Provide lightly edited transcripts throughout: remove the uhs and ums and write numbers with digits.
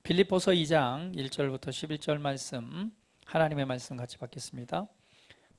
빌립보서 2장 1절부터 11절 말씀, 하나님의 말씀 같이 받겠습니다.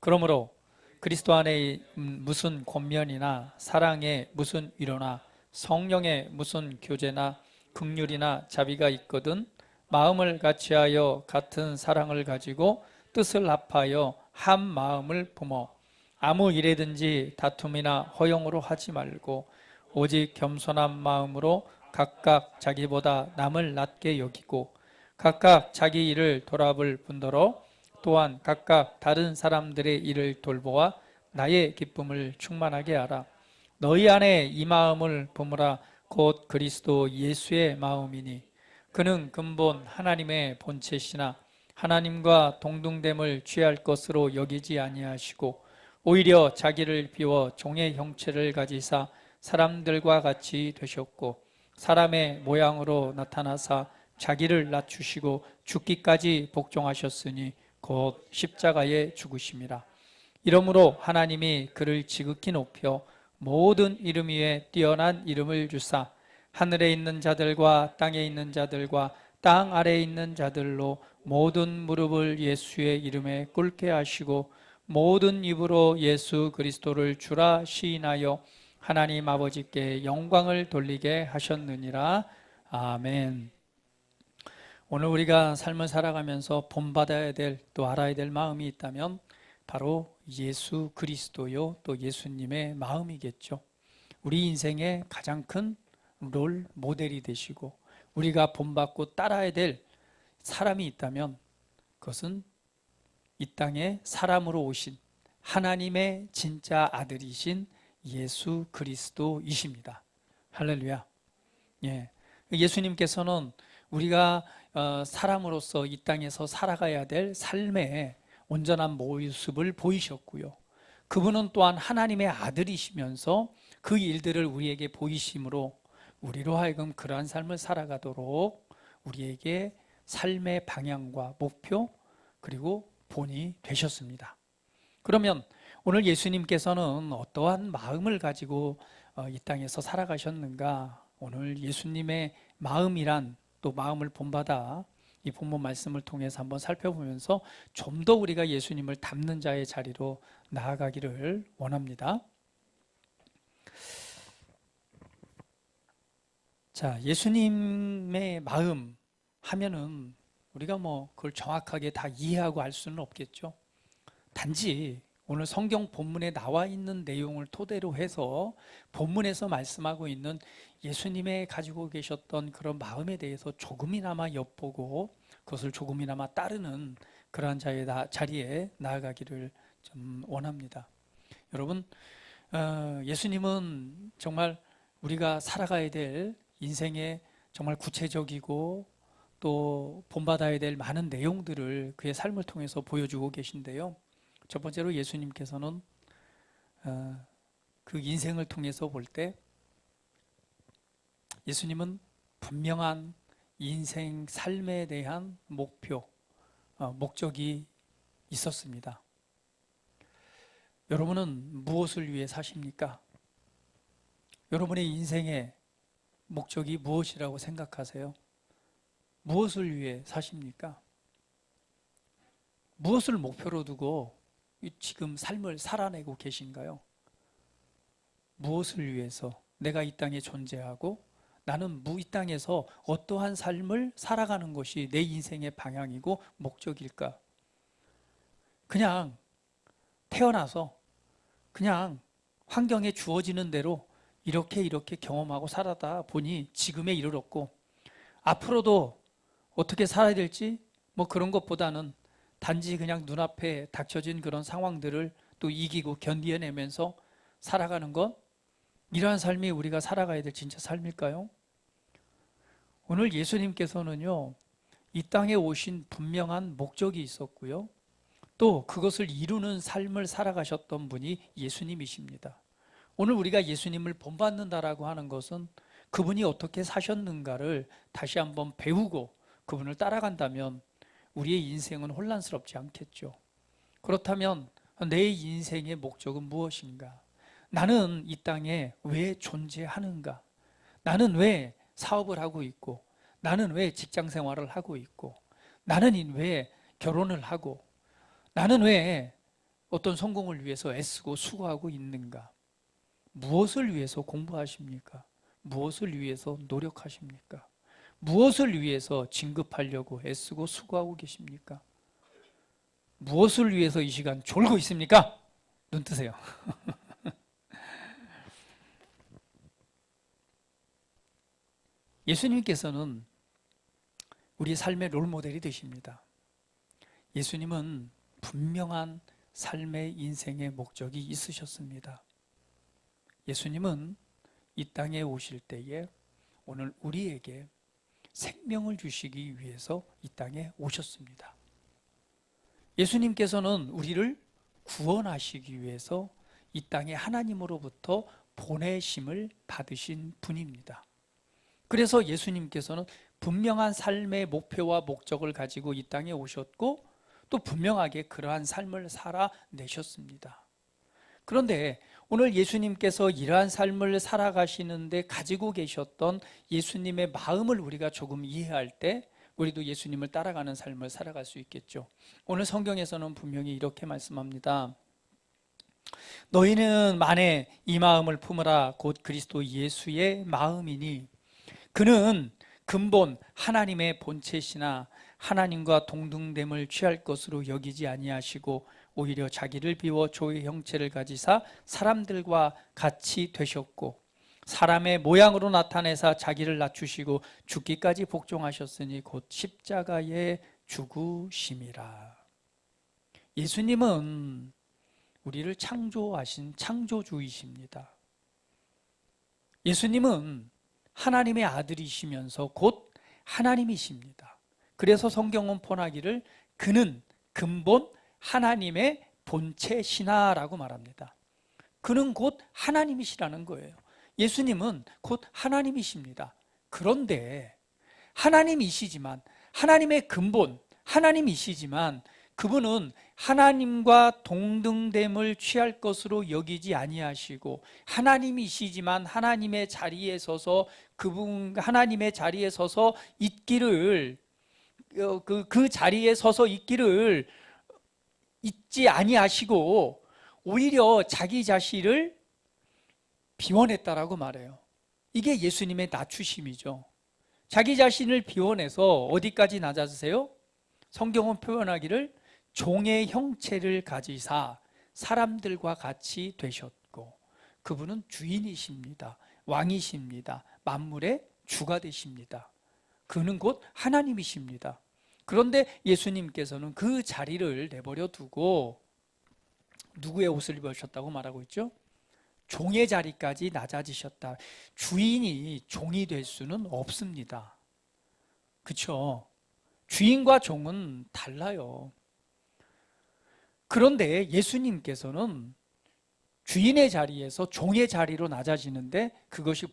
그러므로 그리스도 안에 무슨 권면이나 사랑에 무슨 위로나 성령에 무슨 교제나 긍휼이나 자비가 있거든 마음을 같이하여 같은 사랑을 가지고 뜻을 합하여 한 마음을 품어 아무 일에든지 다툼이나 허용으로 하지 말고 오직 겸손한 마음으로 각각 자기보다 남을 낮게 여기고 각각 자기 일을 돌아볼 뿐더러 또한 각각 다른 사람들의 일을 돌보아 나의 기쁨을 충만하게 하라. 너희 안에 이 마음을 품으라. 곧 그리스도 예수의 마음이니 그는 근본 하나님의 본체시나 하나님과 동등됨을 취할 것으로 여기지 아니하시고 오히려 자기를 비워 종의 형체를 가지사 사람들과 같이 되셨고 사람의 모양으로 나타나사 자기를 낮추시고 죽기까지 복종하셨으니 곧 십자가에 죽으심이라. 이러므로 하나님이 그를 지극히 높여 모든 이름 위에 뛰어난 이름을 주사 하늘에 있는 자들과 땅에 있는 자들과 땅 아래에 있는 자들로 모든 무릎을 예수의 이름에 꿇게 하시고 모든 입으로 예수 그리스도를 주라 시인하여 하나님 아버지께 영광을 돌리게 하셨느니라. 아멘. 오늘 우리가 삶을 살아가면서 본받아야 될, 또 알아야 될 마음이 있다면 바로 예수 그리스도요, 또 예수님의 마음이겠죠. 우리 인생의 가장 큰 롤 모델이 되시고 우리가 본받고 따라야 될 사람이 있다면 그것은 이 땅에 사람으로 오신 하나님의 진짜 아들이신 예수 그리스도이십니다. 할렐루야. 예. 예수님께서는 우리가 사람으로서 이 땅에서 살아가야 될 삶의 온전한 모습을 보이셨고요. 그분은 또한 하나님의 아들이시면서 그 일들을 우리에게 보이심으로 우리로 하여금 그러한 삶을 살아가도록 우리에게 삶의 방향과 목표 그리고 본이 되셨습니다. 그러면 오늘 예수님께서는 어떠한 마음을 가지고 이 땅에서 살아가셨는가? 오늘 예수님의 마음이란 또 마음을 본받아 이 본문 말씀을 통해서 한번 살펴보면서 좀 더 우리가 예수님을 닮는 자의 자리로 나아가기를 원합니다. 자, 예수님의 마음 하면은 우리가 그걸 정확하게 다 이해하고 알 수는 없겠죠. 단지 오늘 성경 본문에 나와 있는 내용을 토대로 해서 본문에서 말씀하고 있는 예수님의 가지고 계셨던 그런 마음에 대해서 조금이나마 엿보고 그것을 조금이나마 따르는 그러한 자리에 나아가기를 좀 원합니다. 여러분, 예수님은 정말 우리가 살아가야 될 인생의 정말 구체적이고 또 본받아야 될 많은 내용들을 그의 삶을 통해서 보여주고 계신데요. 첫 번째로 예수님께서는 그 인생을 통해서 볼 때 예수님은 분명한 인생 삶에 대한 목표, 목적이 있었습니다. 여러분은 무엇을 위해 사십니까? 여러분의 인생의 목적이 무엇이라고 생각하세요? 무엇을 위해 사십니까? 무엇을 목표로 두고 지금 삶을 살아내고 계신가요? 무엇을 위해서 내가 이 땅에 존재하고 나는 이 땅에서 어떠한 삶을 살아가는 것이 내 인생의 방향이고 목적일까? 그냥 태어나서 그냥 환경에 주어지는 대로 이렇게 경험하고 살아다 보니 지금에 이르렀고 앞으로도 어떻게 살아야 될지 그런 것보다는 단지 그냥 눈앞에 닥쳐진 그런 상황들을 또 이기고 견뎌내면서 살아가는 것, 이러한 삶이 우리가 살아가야 될 진짜 삶일까요? 오늘 예수님께서는요, 이 땅에 오신 분명한 목적이 있었고요. 또 그것을 이루는 삶을 살아가셨던 분이 예수님이십니다. 오늘 우리가 예수님을 본받는다라고 하는 것은 그분이 어떻게 사셨는가를 다시 한번 배우고 그분을 따라간다면 우리의 인생은 혼란스럽지 않겠죠. 그렇다면 내 인생의 목적은 무엇인가? 나는 이 땅에 왜 존재하는가? 나는 왜 사업을 하고 있고 나는 왜 직장 생활을 하고 있고, 나는 왜 결혼을 하고, 나는 왜 어떤 성공을 위해서 애쓰고 수고하고 있는가? 무엇을 위해서 공부하십니까? 무엇을 위해서 노력하십니까? 무엇을 위해서 진급하려고 애쓰고 수고하고 계십니까? 무엇을 위해서 이 시간 졸고 있습니까? 눈 뜨세요. 예수님께서는 우리 삶의 롤모델이 되십니다. 예수님은 분명한 삶의 인생의 목적이 있으셨습니다. 예수님은 이 땅에 오실 때에 오늘 우리에게 생명을 주시기 위해서 이 땅에 오셨습니다. 예수님께서는 우리를 구원하시기 위해서 이 땅에 하나님으로부터 보내심을 받으신 분입니다. 그래서 예수님께서는 분명한 삶의 목표와 목적을 가지고 이 땅에 오셨고 또 분명하게 그러한 삶을 살아내셨습니다. 그런데 오늘 예수님께서 이러한 삶을 살아가시는데 가지고 계셨던 예수님의 마음을 우리가 조금 이해할 때 우리도 예수님을 따라가는 삶을 살아갈 수 있겠죠. 오늘 성경에서는 분명히 이렇게 말씀합니다. 너희는 만에 이 마음을 품으라 곧 그리스도 예수의 마음이니 그는 근본 하나님의 본체시나 하나님과 동등됨을 취할 것으로 여기지 아니하시고 오히려 자기를 비워 조의 형체를 가지사 사람들과 같이 되셨고 사람의 모양으로 나타내사 자기를 낮추시고 죽기까지 복종하셨으니 곧 십자가에 죽으심이라. 예수님은 우리를 창조하신 창조주이십니다. 예수님은 하나님의 아들이시면서 곧 하나님이십니다. 그래서 성경은 번하기를 그는 근본 하나님의 본체시나라고 말합니다. 그는 곧 하나님이시라는 거예요. 예수님은 곧 하나님이십니다. 그런데 하나님이시지만 하나님의 근본 하나님이시지만 그분은 하나님과 동등됨을 취할 것으로 여기지 아니하시고 하나님이시지만 하나님의 자리에 서서 그분 하나님의 자리에 서서 있기를 그 자리에 서서 있기를 있지 아니하시고 오히려 자기 자신을 비워냈다라고 말해요. 이게 예수님의 낮추심이죠. 자기 자신을 비워내서 어디까지 낮아지세요? 성경은 표현하기를 종의 형체를 가지사 사람들과 같이 되셨고 그분은 주인이십니다. 왕이십니다. 만물의 주가 되십니다. 그는 곧 하나님이십니다. 그런데 예수님께서는 그 자리를 내버려 두고 누구의 옷을 입으셨다고 말하고 있죠? 종의 자리까지 낮아지셨다. 주인이 종이 될 수는 없습니다. 그렇죠? 주인과 종은 달라요. 그런데 예수님께서는 주인의 자리에서 종의 자리로 낮아지는데 그것이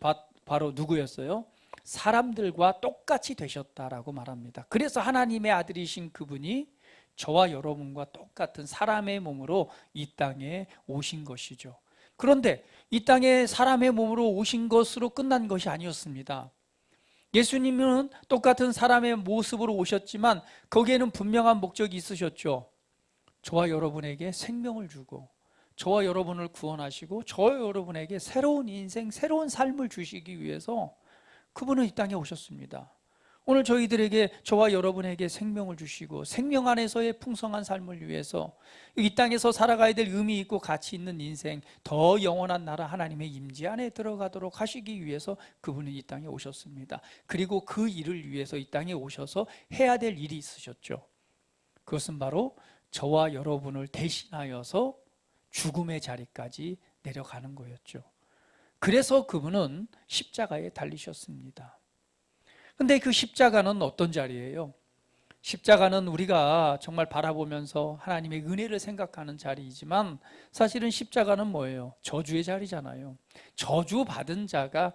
바로 누구였어요? 사람들과 똑같이 되셨다라고 말합니다. 그래서 하나님의 아들이신 그분이 저와 여러분과 똑같은 사람의 몸으로 이 땅에 오신 것이죠. 그런데 이 땅에 사람의 몸으로 오신 것으로 끝난 것이 아니었습니다. 예수님은 똑같은 사람의 모습으로 오셨지만 거기에는 분명한 목적이 있으셨죠. 저와 여러분에게 생명을 주고 저와 여러분을 구원하시고 저와 여러분에게 새로운 인생, 새로운 삶을 주시기 위해서 그분은 이 땅에 오셨습니다. 오늘 저희들에게 저와 여러분에게 생명을 주시고 생명 안에서의 풍성한 삶을 위해서 이 땅에서 살아가야 될 의미 있고 가치 있는 인생, 더 영원한 나라 하나님의 임재 안에 들어가도록 하시기 위해서 그분은 이 땅에 오셨습니다. 그리고 그 일을 위해서 이 땅에 오셔서 해야 될 일이 있으셨죠. 그것은 바로 저와 여러분을 대신하여서 죽음의 자리까지 내려가는 거였죠. 그래서 그분은 십자가에 달리셨습니다. 근데 그 십자가는 어떤 자리예요? 십자가는 우리가 정말 바라보면서 하나님의 은혜를 생각하는 자리이지만 사실은 십자가는 뭐예요? 저주의 자리잖아요. 저주받은 자가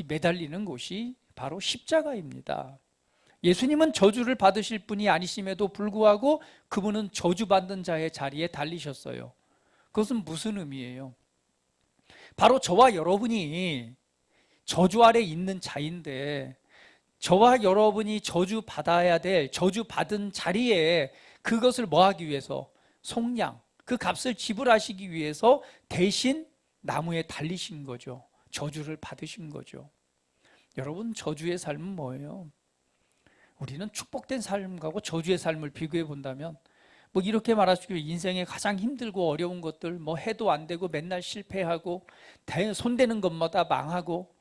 매달리는 곳이 바로 십자가입니다. 예수님은 저주를 받으실 분이 아니심에도 불구하고 그분은 저주받는 자의 자리에 달리셨어요. 그것은 무슨 의미예요? 바로 저와 여러분이 저주 아래 있는 자인데 저와 여러분이 저주받아야 될, 저주받은 자리에 그것을 뭐 하기 위해서? 속량, 그 값을 지불하시기 위해서 대신 나무에 달리신 거죠. 저주를 받으신 거죠. 여러분, 저주의 삶은 뭐예요? 우리는 축복된 삶하고 저주의 삶을 비교해 본다면 뭐 이렇게 말할 수 있고, 인생에 가장 힘들고 어려운 것들, 뭐 해도 안 되고 맨날 실패하고 손대는 것마다 망하고,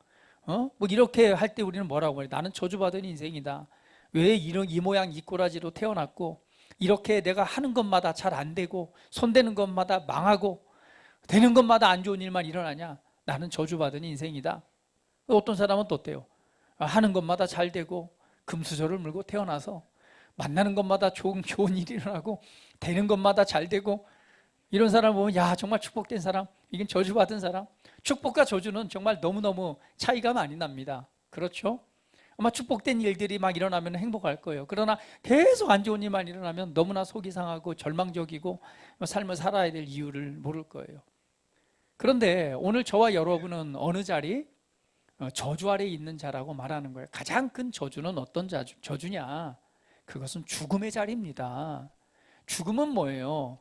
뭐 이렇게 할 때 우리는 뭐라고 해요? 나는 저주받은 인생이다. 왜 이런 이 모양 이 꼬라지로 태어났고, 이렇게 내가 하는 것마다 잘 안 되고, 손대는 것마다 망하고, 되는 것마다 안 좋은 일만 일어나냐? 나는 저주받은 인생이다. 어떤 사람은 또 어때요? 하는 것마다 잘 되고, 금수저를 물고 태어나서 만나는 것마다 좋은 일이 일어나고, 되는 것마다 잘 되고, 이런 사람 보면 야, 정말 축복된 사람, 이건 저주받은 사람. 축복과 저주는 정말 너무너무 차이가 많이 납니다. 그렇죠? 아마 축복된 일들이 막 일어나면 행복할 거예요. 그러나 계속 안 좋은 일만 일어나면 너무나 속이 상하고 절망적이고 삶을 살아야 될 이유를 모를 거예요. 그런데 오늘 저와 여러분은 어느 자리? 저주 아래에 있는 자라고 말하는 거예요. 가장 큰 저주는 어떤 저주냐? 그것은 죽음의 자리입니다. 죽음은 뭐예요?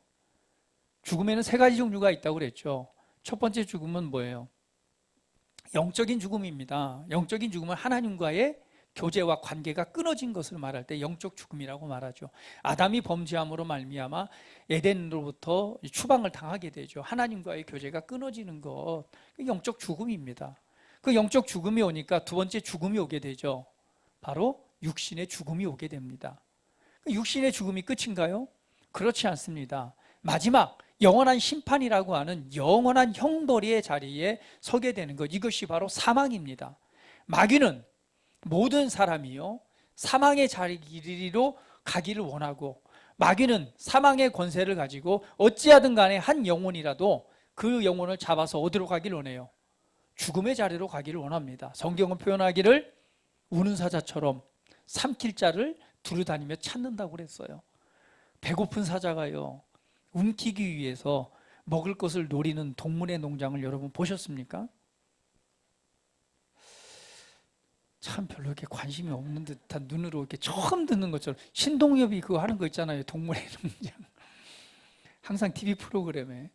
죽음에는 세 가지 종류가 있다고 그랬죠. 첫 번째 죽음은 뭐예요? 영적인 죽음입니다. 영적인 죽음은 하나님과의 교제와 관계가 끊어진 것을 말할 때 영적 죽음이라고 말하죠. 아담이 범죄함으로 말미암아 에덴으로부터 추방을 당하게 되죠. 하나님과의 교제가 끊어지는 것, 영적 죽음입니다. 그 영적 죽음이 오니까 두 번째 죽음이 오게 되죠. 바로 육신의 죽음이 오게 됩니다. 육신의 죽음이 끝인가요? 그렇지 않습니다. 마지막 영원한 심판이라고 하는 영원한 형벌의 자리에 서게 되는 것, 이것이 바로 사망입니다. 마귀는 모든 사람이요, 사망의 자리로 가기를 원하고, 마귀는 사망의 권세를 가지고 어찌하든 간에 한 영혼이라도 그 영혼을 잡아서 어디로 가기를 원해요? 죽음의 자리로 가기를 원합니다. 성경은 표현하기를 우는 사자처럼 삼킬 자를 두루다니며 찾는다고 그랬어요. 배고픈 사자가요, 움키기 위해서 먹을 것을 노리는 동물의 농장을 여러분 보셨습니까? 참 별로 이렇게 관심이 없는 듯한 눈으로 이렇게 처음 듣는 것처럼, 신동엽이 그거 하는 거 있잖아요. 동물의 농장. 항상 TV 프로그램에.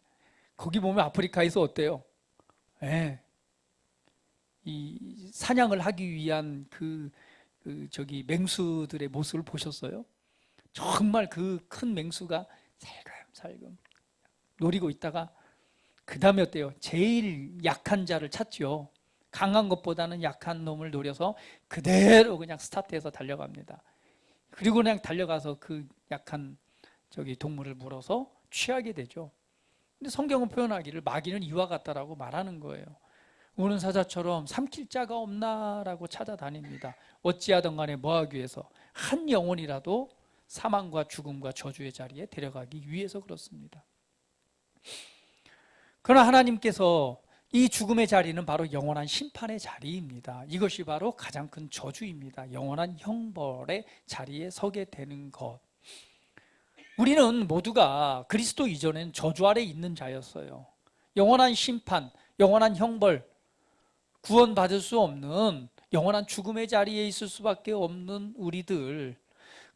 거기 보면 아프리카에서 어때요? 네. 이 사냥을 하기 위한 저기 맹수들의 모습을 보셨어요? 정말 그 큰 맹수가 살금살금 노리고 있다가 그 다음에 어때요? 제일 약한 자를 찾죠. 강한 것보다는 약한 놈을 노려서 그대로 그냥 스타트해서 달려갑니다. 그리고 그냥 달려가서 그 약한 저기 동물을 물어서 취하게 되죠. 근데 성경은 표현하기를 마귀는 이와 같다라고 말하는 거예요. 우는 사자처럼 삼킬 자가 없나라고 찾아다닙니다. 어찌하든 간에 뭐하기 위해서? 한 영혼이라도 사망과 죽음과 저주의 자리에 데려가기 위해서 그렇습니다. 그러나 하나님께서 이 죽음의 자리는 바로 영원한 심판의 자리입니다. 이것이 바로 가장 큰 저주입니다. 영원한 형벌의 자리에 서게 되는 것. 우리는 모두가 그리스도 이전엔 저주 아래 있는 자였어요. 영원한 심판, 영원한 형벌, 구원받을 수 없는 영원한 죽음의 자리에 있을 수밖에 없는 우리들,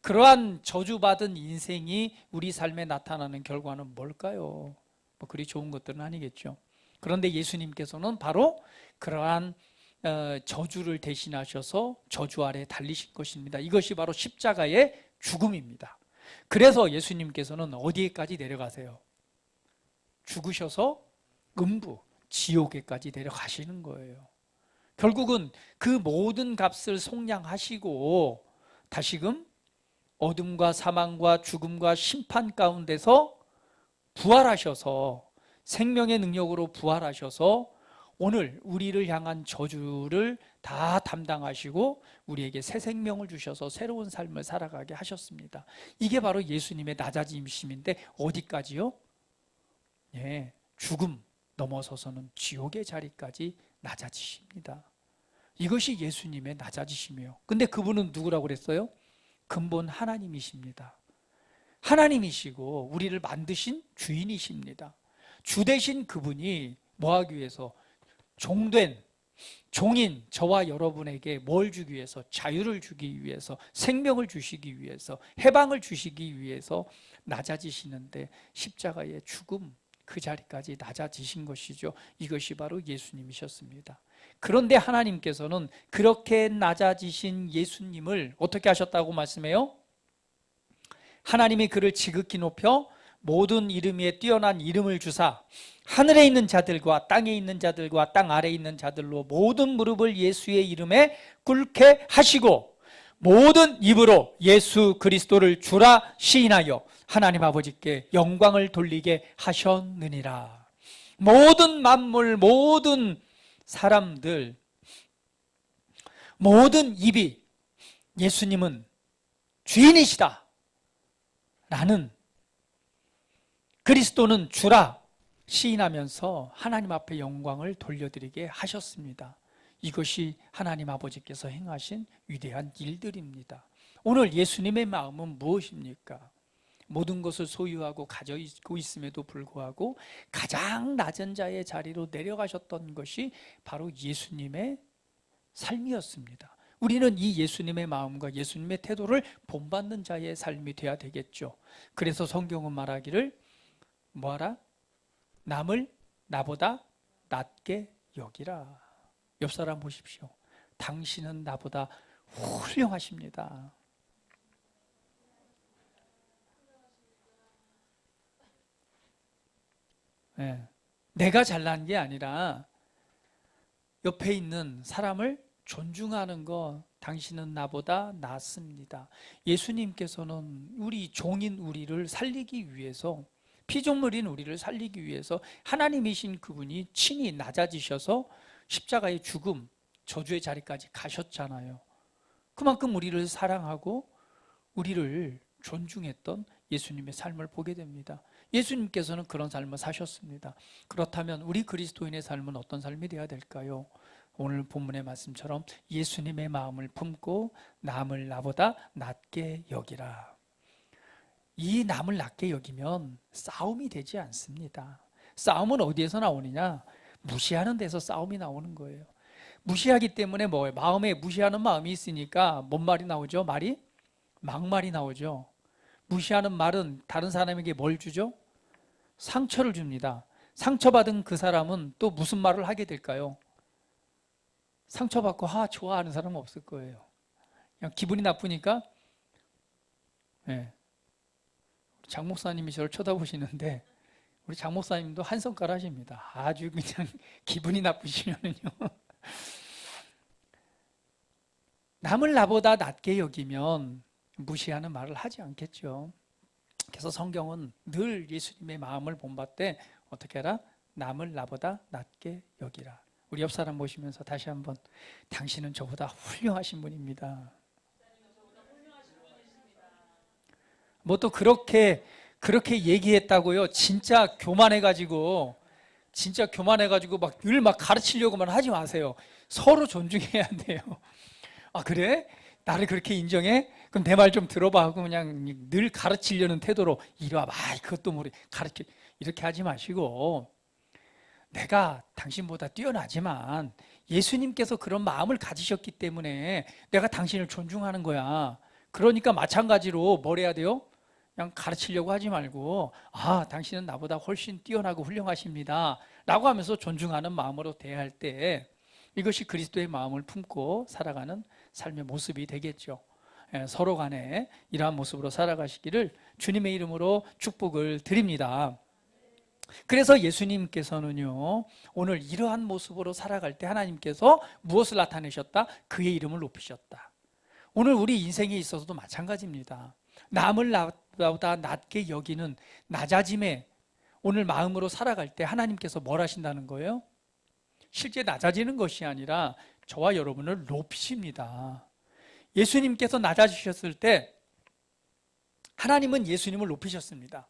그러한 저주받은 인생이 우리 삶에 나타나는 결과는 뭘까요? 뭐 그리 좋은 것들은 아니겠죠. 그런데 예수님께서는 바로 그러한 저주를 대신하셔서 저주 아래 달리신 것입니다. 이것이 바로 십자가의 죽음입니다. 그래서 예수님께서는 어디에까지 내려가세요? 죽으셔서 음부, 지옥에까지 내려가시는 거예요. 결국은 그 모든 값을 속량하시고 다시금 어둠과 사망과 죽음과 심판 가운데서 부활하셔서 생명의 능력으로 부활하셔서 오늘 우리를 향한 저주를 다 담당하시고 우리에게 새 생명을 주셔서 새로운 삶을 살아가게 하셨습니다. 이게 바로 예수님의 낮아지심인데 어디까지요? 예, 죽음 넘어서서는 지옥의 자리까지 낮아지십니다. 이것이 예수님의 낮아지심이에요. 근데 그분은 누구라고 그랬어요? 근본 하나님이십니다. 하나님이시고 우리를 만드신 주인이십니다. 주 되신 그분이 뭐하기 위해서? 종된 종인 저와 여러분에게 뭘 주기 위해서? 자유를 주기 위해서, 생명을 주시기 위해서, 해방을 주시기 위해서 낮아지시는데 십자가의 죽음, 그 자리까지 낮아지신 것이죠. 이것이 바로 예수님이셨습니다. 그런데 하나님께서는 그렇게 낮아지신 예수님을 어떻게 하셨다고 말씀해요? 하나님이 그를 지극히 높여 모든 이름 위에 뛰어난 이름을 주사 하늘에 있는 자들과 땅에 있는 자들과 땅 아래에 있는 자들로 모든 무릎을 예수의 이름에 꿇게 하시고 모든 입으로 예수 그리스도를 주라 시인하여 하나님 아버지께 영광을 돌리게 하셨느니라. 모든 만물, 모든 사람들, 모든 입이 예수님은 주인이시다 라는, 그리스도는 주라 시인하면서 하나님 앞에 영광을 돌려드리게 하셨습니다. 이것이 하나님 아버지께서 행하신 위대한 일들입니다. 오늘 예수님의 마음은 무엇입니까? 모든 것을 소유하고 가지고 있음에도 불구하고 가장 낮은 자의 자리로 내려가셨던 것이 바로 예수님의 삶이었습니다. 우리는 이 예수님의 마음과 예수님의 태도를 본받는 자의 삶이 되어야 되겠죠. 그래서 성경은 말하기를 뭐하라? 남을 나보다 낮게 여기라. 옆 사람 보십시오. 당신은 나보다 훌륭하십니다. 네. 내가 잘난 게 아니라 옆에 있는 사람을 존중하는 것, 당신은 나보다 낫습니다. 예수님께서는 우리 종인 우리를 살리기 위해서, 피조물인 우리를 살리기 위해서 하나님이신 그분이 친히 낮아지셔서 십자가의 죽음, 저주의 자리까지 가셨잖아요. 그만큼 우리를 사랑하고 우리를 존중했던 예수님의 삶을 보게 됩니다. 예수님께서는 그런 삶을 사셨습니다. 그렇다면 우리 그리스도인의 삶은 어떤 삶이 되어야 될까요? 오늘 본문의 말씀처럼 예수님의 마음을 품고 남을 나보다 낮게 여기라. 이 남을 낮게 여기면 싸움이 되지 않습니다. 싸움은 어디에서 나오느냐? 무시하는 데서 싸움이 나오는 거예요. 무시하기 때문에 뭐예요? 마음에 무시하는 마음이 있으니까 뭔 말이 나오죠? 막말이 나오죠. 무시하는 말은 다른 사람에게 뭘 주죠? 상처를 줍니다. 상처받은 그 사람은 또 무슨 말을 하게 될까요? 상처받고 좋아하는 사람은 없을 거예요. 그냥 기분이 나쁘니까. 네. 장 목사님이 저를 쳐다보시는데 우리 장 목사님도 한 손가락 하십니다. 아주 그냥 기분이 나쁘시면은요. 남을 나보다 낮게 여기면 무시하는 말을 하지 않겠죠. 그래서 성경은 늘 예수님의 마음을 본받되 어떻게 하라? 남을 나보다 낮게 여기라. 우리 옆 사람 보시면서 다시 한번 당신은 저보다 훌륭하신 분입니다. 뭐 또 그렇게 얘기했다고요. 진짜 교만해가지고 막 늘 막 가르치려고만 하지 마세요. 서로 존중해야 돼요. 아 그래? 나를 그렇게 인정해? 그럼 내 말 좀 들어봐 하고 그냥 늘 가르치려는 태도로 이리 와봐. 그것도 모르 가르치 이렇게 하지 마시고, 내가 당신보다 뛰어나지만 예수님께서 그런 마음을 가지셨기 때문에 내가 당신을 존중하는 거야. 그러니까 마찬가지로 뭘 해야 돼요? 그냥 가르치려고 하지 말고 당신은 나보다 훨씬 뛰어나고 훌륭하십니다 라고 하면서 존중하는 마음으로 대할 때 이것이 그리스도의 마음을 품고 살아가는 삶의 모습이 되겠죠. 서로 간에 이러한 모습으로 살아가시기를 주님의 이름으로 축복을 드립니다. 그래서 예수님께서는요, 오늘 이러한 모습으로 살아갈 때 하나님께서 무엇을 나타내셨다? 그의 이름을 높이셨다. 오늘 우리 인생에 있어서도 마찬가지입니다. 남을 나보다 낮게 여기는 낮아짐에 오늘 마음으로 살아갈 때 하나님께서 뭘 하신다는 거예요? 실제 낮아지는 것이 아니라 저와 여러분을 높이십니다. 예수님께서 낮아지셨을 때 하나님은 예수님을 높이셨습니다.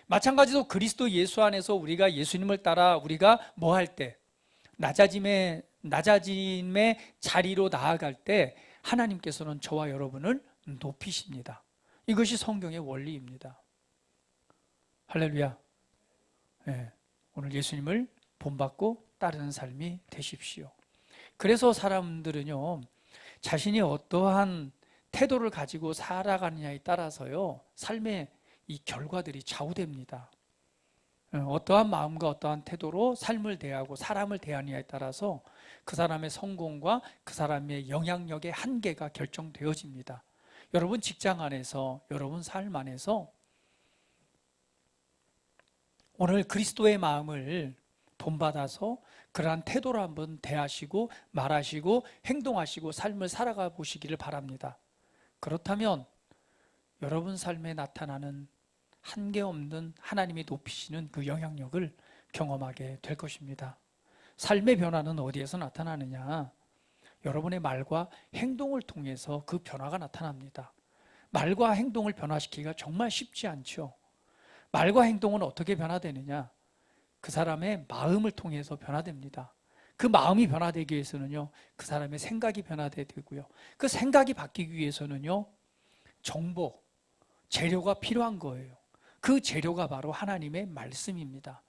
마찬가지로 그리스도 예수 안에서 우리가 예수님을 따라 우리가 뭐 할 때, 낮아짐의 자리로 나아갈 때 하나님께서는 저와 여러분을 높이십니다. 이것이 성경의 원리입니다. 할렐루야. 네, 오늘 예수님을 본받고 따르는 삶이 되십시오. 그래서 사람들은요, 자신이 어떠한 태도를 가지고 살아가느냐에 따라서요, 삶의 이 결과들이 좌우됩니다. 어떠한 마음과 어떠한 태도로 삶을 대하고 사람을 대하느냐에 따라서 그 사람의 성공과 그 사람의 영향력의 한계가 결정되어집니다. 여러분 직장 안에서, 여러분 삶 안에서 오늘 그리스도의 마음을 본받아서 그러한 태도로 한번 대하시고 말하시고 행동하시고 삶을 살아가 보시기를 바랍니다. 그렇다면 여러분 삶에 나타나는 한계 없는 하나님이 높이시는 그 영향력을 경험하게 될 것입니다. 삶의 변화는 어디에서 나타나느냐? 여러분의 말과 행동을 통해서 그 변화가 나타납니다. 말과 행동을 변화시키기가 정말 쉽지 않죠. 말과 행동은 어떻게 변화되느냐? 그 사람의 마음을 통해서 변화됩니다. 그 마음이 변화되기 위해서는요, 그 사람의 생각이 변화되고요. 그 생각이 바뀌기 위해서는요, 정보, 재료가 필요한 거예요. 그 재료가 바로 하나님의 말씀입니다.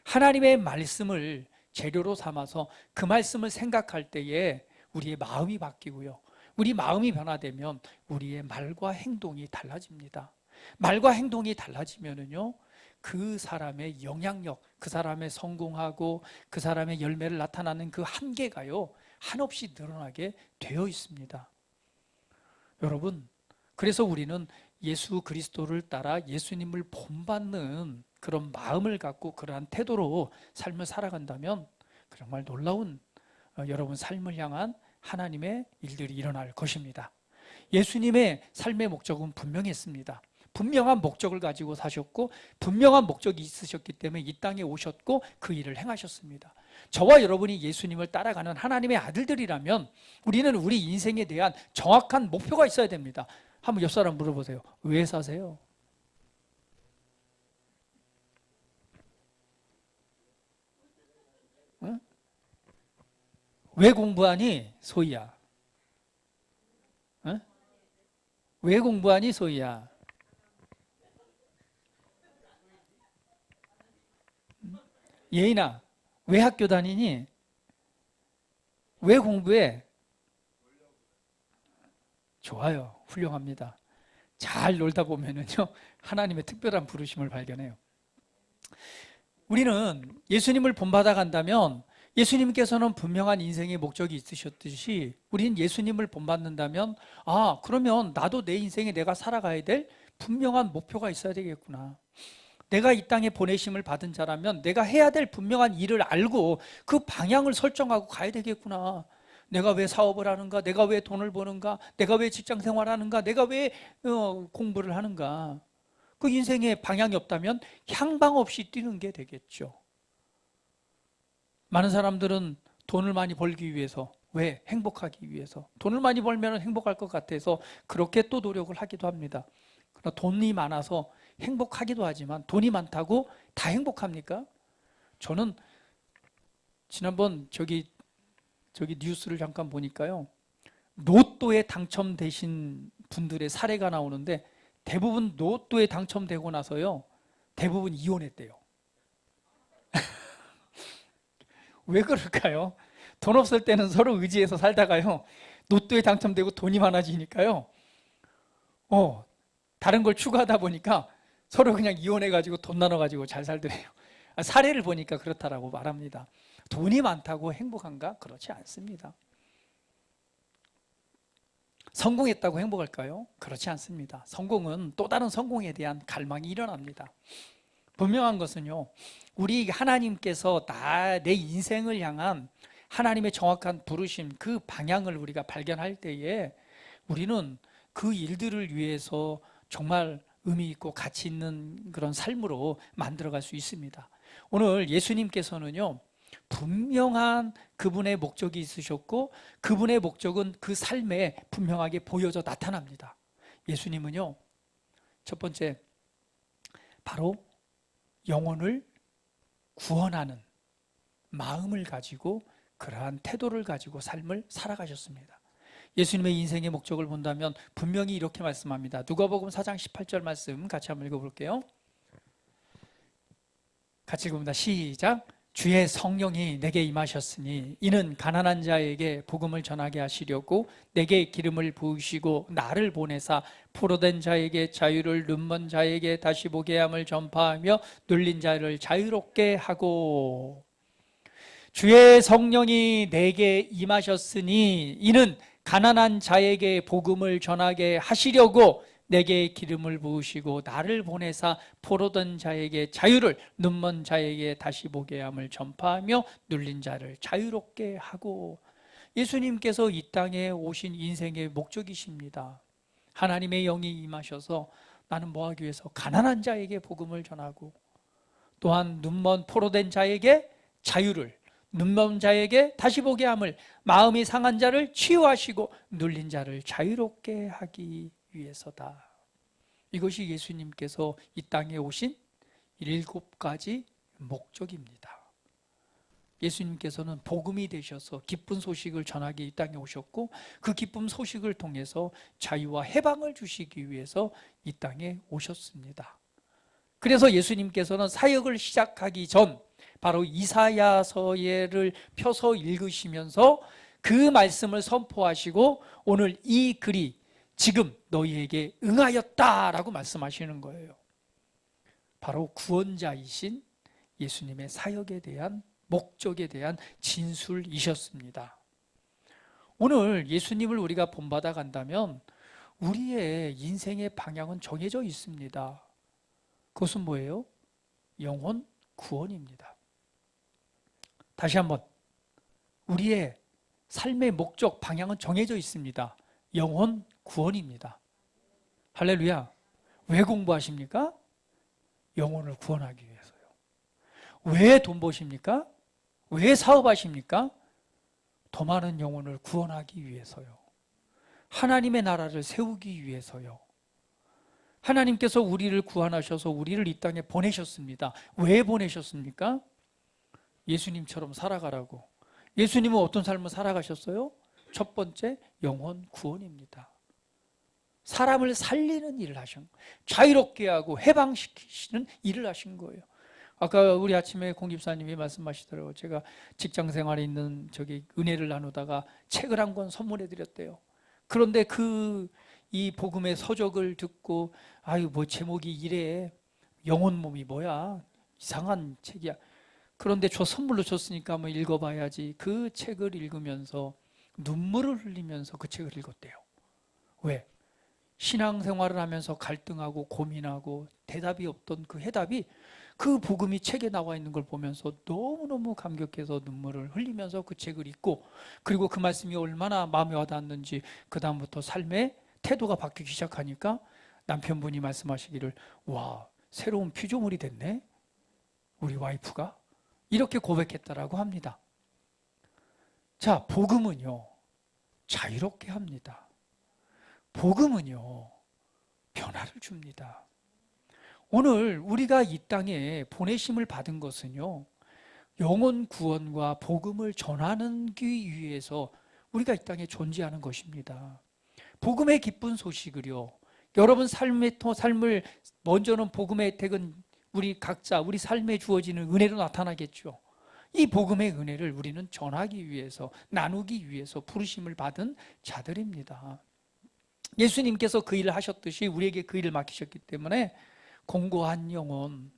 하나님의 말씀을 재료로 삼아서 그 말씀을 생각할 때에 우리의 마음이 바뀌고요. 우리 마음이 변화되면 우리의 말과 행동이 달라집니다. 말과 행동이 달라지면은요, 그 사람의 영향력, 그 사람의 성공하고 그 사람의 열매를 나타나는 그 한계가요, 한없이 늘어나게 되어 있습니다. 여러분, 그래서 우리는 예수 그리스도를 따라 예수님을 본받는 그런 마음을 갖고 그러한 태도로 삶을 살아간다면 정말 놀라운 여러분 삶을 향한 하나님의 일들이 일어날 것입니다. 예수님의 삶의 목적은 분명했습니다. 분명한 목적을 가지고 사셨고 분명한 목적이 있으셨기 때문에 이 땅에 오셨고 그 일을 행하셨습니다. 저와 여러분이 예수님을 따라가는 하나님의 아들들이라면 우리는 우리 인생에 대한 정확한 목표가 있어야 됩니다. 한번 옆 사람 물어보세요. 왜 사세요? 응? 왜 공부하니? 소희야. 응? 왜 공부하니? 소희야. 예인아, 왜 학교 다니니? 왜 공부해? 좋아요. 훌륭합니다. 잘 놀다 보면은요, 하나님의 특별한 부르심을 발견해요. 우리는 예수님을 본받아 간다면 예수님께서는 분명한 인생의 목적이 있으셨듯이 우리는 예수님을 본받는다면 그러면 나도 내 인생에 내가 살아가야 될 분명한 목표가 있어야 되겠구나. 내가 이 땅에 보내심을 받은 자라면 내가 해야 될 분명한 일을 알고 그 방향을 설정하고 가야 되겠구나. 내가 왜 사업을 하는가? 내가 왜 돈을 버는가? 내가 왜 직장 생활하는가? 내가 왜 공부를 하는가? 그 인생에 방향이 없다면 향방 없이 뛰는 게 되겠죠. 많은 사람들은 돈을 많이 벌기 위해서, 왜? 행복하기 위해서. 돈을 많이 벌면 행복할 것 같아서 그렇게 또 노력을 하기도 합니다. 그러나 돈이 많아서 행복하기도 하지만 돈이 많다고 다 행복합니까? 저는 지난번 저기 뉴스를 잠깐 보니까요, 로또에 당첨되신 분들의 사례가 나오는데 대부분 로또에 당첨되고 나서요, 대부분 이혼했대요. 왜 그럴까요? 돈 없을 때는 서로 의지해서 살다가요, 로또에 당첨되고 돈이 많아지니까요, 다른 걸 추구하다 보니까 서로 그냥 이혼해가지고 돈 나눠가지고 잘 살더래요. 사례를 보니까 그렇다라고 말합니다. 돈이 많다고 행복한가? 그렇지 않습니다. 성공했다고 행복할까요? 그렇지 않습니다. 성공은 또 다른 성공에 대한 갈망이 일어납니다. 분명한 것은요, 우리 하나님께서 내 인생을 향한 하나님의 정확한 부르심, 그 방향을 우리가 발견할 때에 우리는 그 일들을 위해서 정말 의미 있고 가치 있는 그런 삶으로 만들어갈 수 있습니다. 오늘 예수님께서는요, 분명한 그분의 목적이 있으셨고 그분의 목적은 그 삶에 분명하게 보여져 나타납니다. 예수님은요, 첫 번째 바로 영혼을 구원하는 마음을 가지고 그러한 태도를 가지고 삶을 살아가셨습니다. 예수님의 인생의 목적을 본다면 분명히 이렇게 말씀합니다. 누가복음 4장 18절 말씀 같이 한번 읽어볼게요. 같이 읽어봅니다. 시작. 주의 성령이 내게 임하셨으니 이는 가난한 자에게 복음을 전하게 하시려고 내게 기름을 부으시고 나를 보내사 포로된 자에게 자유를, 눈먼 자에게 다시 보게 함을 전파하며 눌린 자를 자유롭게 하고. 주의 성령이 내게 임하셨으니 이는 가난한 자에게 복음을 전하게 하시려고 내게 기름을 부으시고 나를 보내사 포로된 자에게 자유를, 눈먼 자에게 다시 보게 함을 전파하며 눌린 자를 자유롭게 하고. 예수님께서 이 땅에 오신 인생의 목적이십니다. 하나님의 영이 임하셔서 나는 뭐 하기 위해서? 가난한 자에게 복음을 전하고, 또한 눈먼 포로된 자에게 자유를, 눈먼 자에게 다시 보게 함을, 마음이 상한 자를 치유하시고 눌린 자를 자유롭게 하기 위해서다. 이것이 예수님께서 이 땅에 오신 7가지 목적입니다. 예수님께서는 복음이 되셔서 기쁜 소식을 전하기 이 땅에 오셨고, 그 기쁜 소식을 통해서 자유와 해방을 주시기 위해서 이 땅에 오셨습니다. 그래서 예수님께서는 사역을 시작하기 전 바로 이사야서를 펴서 읽으시면서 그 말씀을 선포하시고 오늘 이 글이 지금 너희에게 응하였다라고 말씀하시는 거예요. 바로 구원자이신 예수님의 사역에 대한 목적에 대한 진술이셨습니다. 오늘 예수님을 우리가 본받아 간다면 우리의 인생의 방향은 정해져 있습니다. 그것은 뭐예요? 영혼 구원입니다. 다시 한번, 우리의 삶의 목적, 방향은 정해져 있습니다. 영혼 구원입니다. 할렐루야. 왜 공부하십니까? 영혼을 구원하기 위해서요. 왜 돈 버십니까? 왜 사업하십니까? 더 많은 영혼을 구원하기 위해서요. 하나님의 나라를 세우기 위해서요. 하나님께서 우리를 구원하셔서 우리를 이 땅에 보내셨습니다. 왜 보내셨습니까? 예수님처럼 살아가라고. 예수님은 어떤 삶을 살아가셨어요? 첫 번째, 영혼 구원입니다. 사람을 살리는 일을 하신, 자유롭게 하고 해방시키시는 일을 하신 거예요. 아까 우리 아침에 공집사님이 말씀하시더라고요. 제가 직장 생활에 있는 은혜를 나누다가 책을 한 권 선물해 드렸대요. 그런데 이 복음의 서적을 듣고, 아유 뭐 제목이 이래, 영혼 몸이 뭐야, 이상한 책이야. 그런데 저 선물로 줬으니까 한번 읽어봐야지. 그 책을 읽으면서 눈물을 흘리면서 그 책을 읽었대요. 왜? 신앙생활을 하면서 갈등하고 고민하고 대답이 없던 그 해답이 그 복음이 책에 나와 있는 걸 보면서 너무너무 감격해서 눈물을 흘리면서 그 책을 읽고, 그리고 그 말씀이 얼마나 마음에 와닿았는지 그 다음부터 삶의 태도가 바뀌기 시작하니까 남편분이 말씀하시기를, 와, 새로운 피조물이 됐네 우리 와이프가, 이렇게 고백했다라고 합니다. 자, 복음은요 자유롭게 합니다. 복음은요 변화를 줍니다. 오늘 우리가 이 땅에 보내심을 받은 것은요 영혼 구원과 복음을 전하기 위해서 우리가 이 땅에 존재하는 것입니다. 복음의 기쁜 소식을요, 여러분 삶을 먼저는 복음의 혜택은 우리 각자 우리 삶에 주어지는 은혜로 나타나겠죠. 이 복음의 은혜를 우리는 전하기 위해서, 나누기 위해서 부르심을 받은 자들입니다. 예수님께서 그 일을 하셨듯이 우리에게 그 일을 맡기셨기 때문에 공고한 영혼,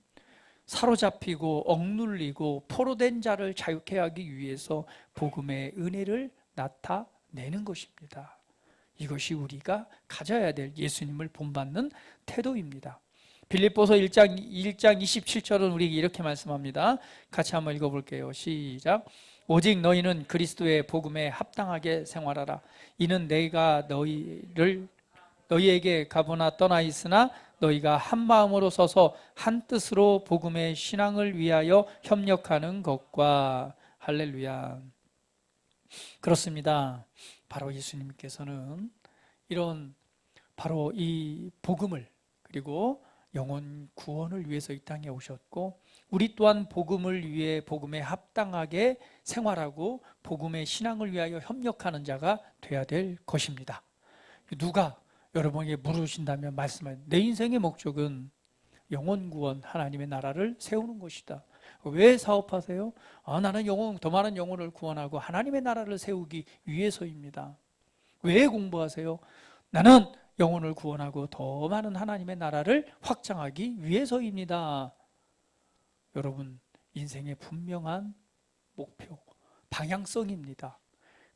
사로잡히고 억눌리고 포로된 자를 자유케 하기 위해서 복음의 은혜를 나타내는 것입니다. 이것이 우리가 가져야 될 예수님을 본받는 태도입니다. 빌립보서 1장 27절은 우리에게 이렇게 말씀합니다. 같이 한번 읽어볼게요. 시작. 오직 너희는 그리스도의 복음에 합당하게 생활하라. 이는 내가 너희에게 가보나 떠나 있으나 너희가 한 마음으로 서서 한 뜻으로 복음의 신앙을 위하여 협력하는 것과. 할렐루야. 그렇습니다. 바로 예수님께서는 이런 바로 이 복음을, 그리고 영혼 구원을 위해서 이 땅에 오셨고, 우리 또한 복음을 위해 복음에 합당하게 생활하고 복음의 신앙을 위하여 협력하는 자가 되어야 될 것입니다. 누가 여러분에게 물으신다면 말씀하세요. 내 인생의 목적은 영혼 구원, 하나님의 나라를 세우는 것이다. 왜 사업하세요? 나는 더 많은 영혼을 구원하고 하나님의 나라를 세우기 위해서입니다. 왜 공부하세요? 나는 영혼을 구원하고 더 많은 하나님의 나라를 확장하기 위해서입니다. 여러분, 인생의 분명한 목표, 방향성입니다.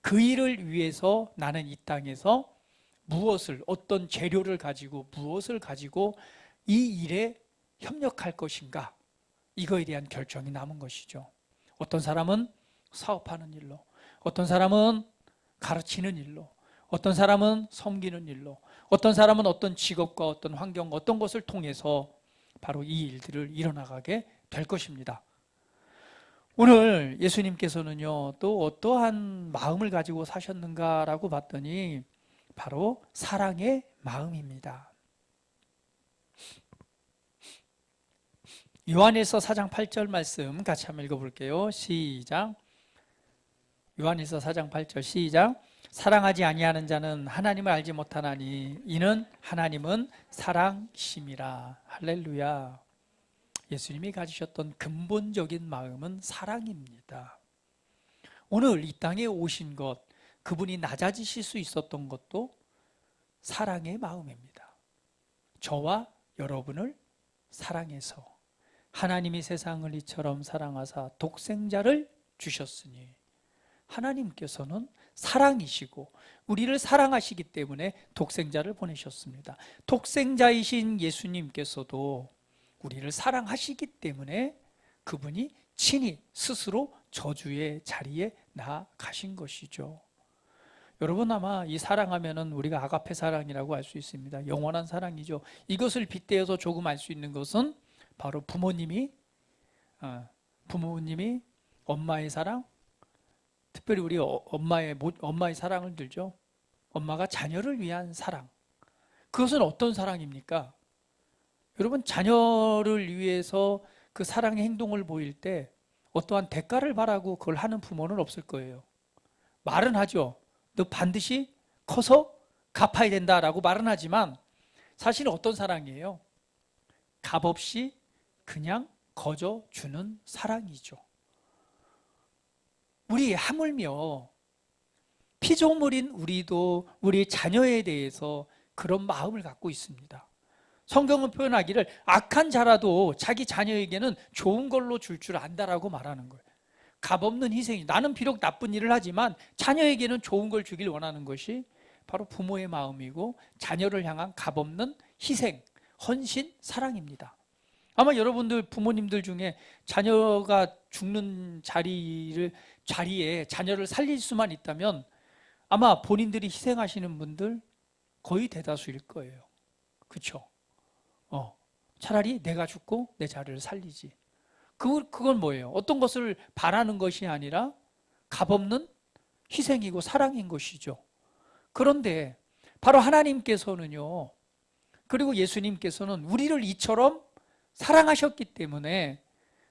그 일을 위해서 나는 이 땅에서 어떤 재료를 가지고 무엇을 가지고 이 일에 협력할 것인가, 이거에 대한 결정이 남은 것이죠. 어떤 사람은 사업하는 일로, 어떤 사람은 가르치는 일로, 어떤 사람은 섬기는 일로, 어떤 사람은 어떤 직업과 어떤 환경, 어떤 것을 통해서 바로 이 일들을 이뤄나가게 될 것입니다. 오늘 예수님께서는요, 또 어떠한 마음을 가지고 사셨는가라고 봤더니 바로 사랑의 마음입니다. 요한일서 4장 8절 말씀 같이 한번 읽어볼게요. 시작. 요한일서 4장 8절 시작. 사랑하지 아니하는 자는 하나님을 알지 못하나니 이는 하나님은 사랑이심이라. 할렐루야. 예수님이 가지셨던 근본적인 마음은 사랑입니다. 오늘 이 땅에 오신 것, 그분이 낮아지실 수 있었던 것도 사랑의 마음입니다. 저와 여러분을 사랑해서 하나님이 세상을 이처럼 사랑하사 독생자를 주셨으니, 하나님께서는 사랑이시고 우리를 사랑하시기 때문에 독생자를 보내셨습니다. 독생자이신 예수님께서도 우리를 사랑하시기 때문에 그분이 친히 스스로 저주의 자리에 나가신 것이죠. 여러분, 아마 이 사랑하면은 우리가 아가페 사랑이라고 알 수 있습니다. 영원한 사랑이죠. 이것을 빗대어서 조금 알 수 있는 것은 바로 부모님이 엄마의 사랑, 특별히 우리 엄마의 사랑을 들죠. 엄마가 자녀를 위한 사랑. 그것은 어떤 사랑입니까? 여러분, 자녀를 위해서 그 사랑의 행동을 보일 때 어떠한 대가를 바라고 그걸 하는 부모는 없을 거예요. 말은 하죠. 너 반드시 커서 갚아야 된다라고 말은 하지만 사실은 어떤 사랑이에요? 값없이 그냥 거저 주는 사랑이죠. 우리 하물며 피조물인 우리도 우리 자녀에 대해서 그런 마음을 갖고 있습니다. 성경은 표현하기를 악한 자라도 자기 자녀에게는 좋은 걸로 줄 안다라고 말하는 거예요. 값없는 희생이, 나는 비록 나쁜 일을 하지만 자녀에게는 좋은 걸 주길 원하는 것이 바로 부모의 마음이고 자녀를 향한 값없는 희생, 헌신, 사랑입니다. 아마 여러분들 부모님들 중에 자녀가 죽는 자리에 자녀를 살릴 수만 있다면 아마 본인들이 희생하시는 분들 거의 대다수일 거예요. 그렇죠? 차라리 내가 죽고 내 자녀를 살리지. 그건 뭐예요? 어떤 것을 바라는 것이 아니라 값없는 희생이고 사랑인 것이죠. 그런데 바로 하나님께서는요, 그리고 예수님께서는 우리를 이처럼 사랑하셨기 때문에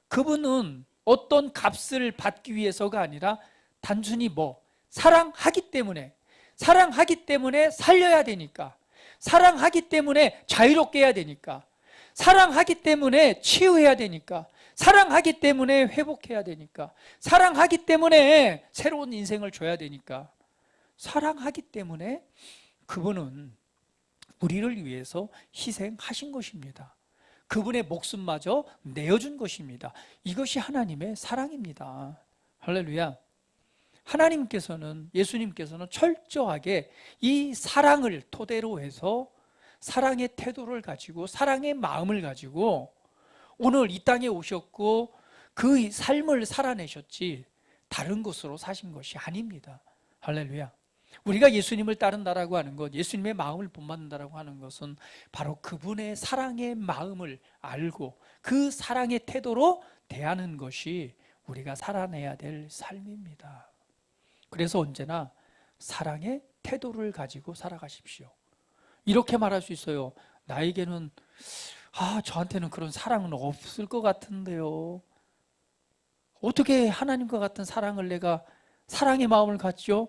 그분은 어떤 값을 받기 위해서가 아니라 단순히 사랑하기 때문에 살려야 되니까, 사랑하기 때문에 자유롭게 해야 되니까, 사랑하기 때문에 치유해야 되니까, 사랑하기 때문에 회복해야 되니까, 사랑하기 때문에 새로운 인생을 줘야 되니까, 사랑하기 때문에 그분은 우리를 위해서 희생하신 것입니다. 그분의 목숨마저 내어준 것입니다. 이것이 하나님의 사랑입니다. 할렐루야. 예수님께서는 철저하게 이 사랑을 토대로 해서 사랑의 태도를 가지고 사랑의 마음을 가지고 오늘 이 땅에 오셨고 그 삶을 살아내셨지 다른 것으로 사신 것이 아닙니다. 할렐루야. 우리가 예수님을 따른다라고 하는 것, 예수님의 마음을 본받는다라고 하는 것은 바로 그분의 사랑의 마음을 알고 그 사랑의 태도로 대하는 것이 우리가 살아내야 될 삶입니다. 그래서 언제나 사랑의 태도를 가지고 살아가십시오. 이렇게 말할 수 있어요. 나에게는 저한테는 그런 사랑은 없을 것 같은데요. 어떻게 하나님과 같은 사랑을 내가 사랑의 마음을 갖죠?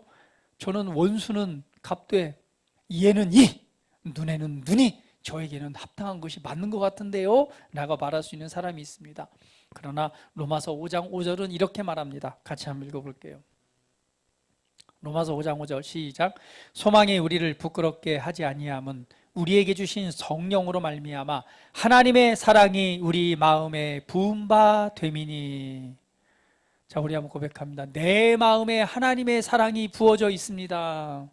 저는 원수는 갑되 이에는 이, 눈에는 눈이 저에게는 합당한 것이 맞는 것 같은데요 라고 말할 수 있는 사람이 있습니다. 그러나 로마서 5장 5절은 이렇게 말합니다. 같이 한번 읽어볼게요. 로마서 5장 5절 시작. 소망이 우리를 부끄럽게 하지 아니함은 우리에게 주신 성령으로 말미암아 하나님의 사랑이 우리 마음에 부은 바 됨이니. 자, 우리 한번 고백합니다. 내 마음에 하나님의 사랑이 부어져 있습니다.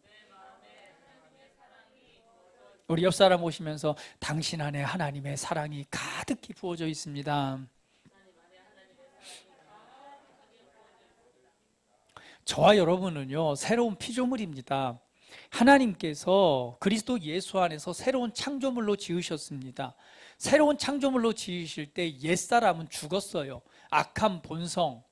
우리 옆 사람 오시면서 당신 안에 하나님의 사랑이 가득히 부어져 있습니다. 저와 여러분은요, 새로운 피조물입니다. 하나님께서 그리스도 예수 안에서 새로운 창조물로 지으셨습니다. 새로운 창조물로 지으실 때 옛사람은 죽었어요. 악한 본성,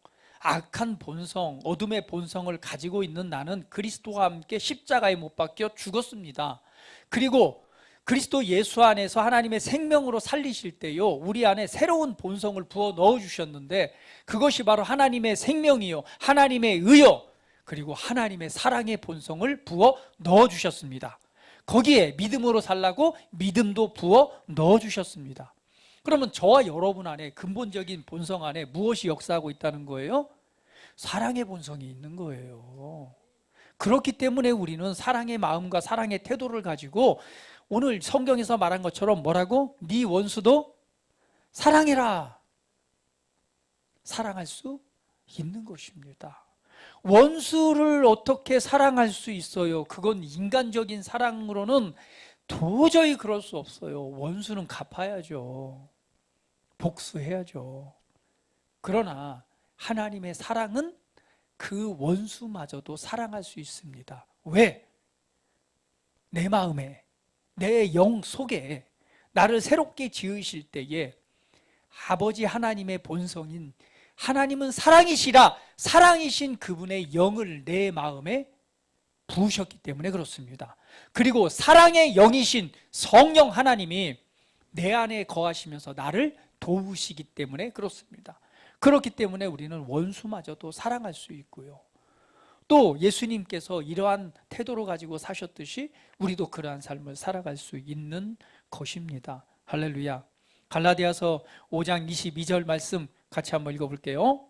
어둠의 본성을 가지고 있는 나는 그리스도와 함께 십자가에 못 박혀 죽었습니다. 그리고 그리스도 예수 안에서 하나님의 생명으로 살리실 때요, 우리 안에 새로운 본성을 부어 넣어주셨는데 그것이 바로 하나님의 생명이요, 하나님의 의요, 그리고 하나님의 사랑의 본성을 부어 넣어주셨습니다. 거기에 믿음으로 살라고 믿음도 부어 넣어주셨습니다. 그러면 저와 여러분 안에 근본적인 본성 안에 무엇이 역사하고 있다는 거예요? 사랑의 본성이 있는 거예요. 그렇기 때문에 우리는 사랑의 마음과 사랑의 태도를 가지고 오늘 성경에서 말한 것처럼 뭐라고? 네 원수도 사랑해라. 사랑할 수 있는 것입니다. 원수를 어떻게 사랑할 수 있어요? 그건 인간적인 사랑으로는 도저히 그럴 수 없어요. 원수는 갚아야죠. 복수해야죠. 그러나 하나님의 사랑은 그 원수마저도 사랑할 수 있습니다. 왜? 내 마음에, 내 영 속에 나를 새롭게 지으실 때에 아버지 하나님의 본성인 하나님은 사랑이시라, 사랑이신 그분의 영을 내 마음에 부으셨기 때문에 그렇습니다. 그리고 사랑의 영이신 성령 하나님이 내 안에 거하시면서 나를 도우시기 때문에 그렇습니다. 그렇기 때문에 우리는 원수마저도 사랑할 수 있고요. 또 예수님께서 이러한 태도로 가지고 사셨듯이 우리도 그러한 삶을 살아갈 수 있는 것입니다. 할렐루야. 갈라디아서 5장 22절 말씀 같이 한번 읽어볼게요.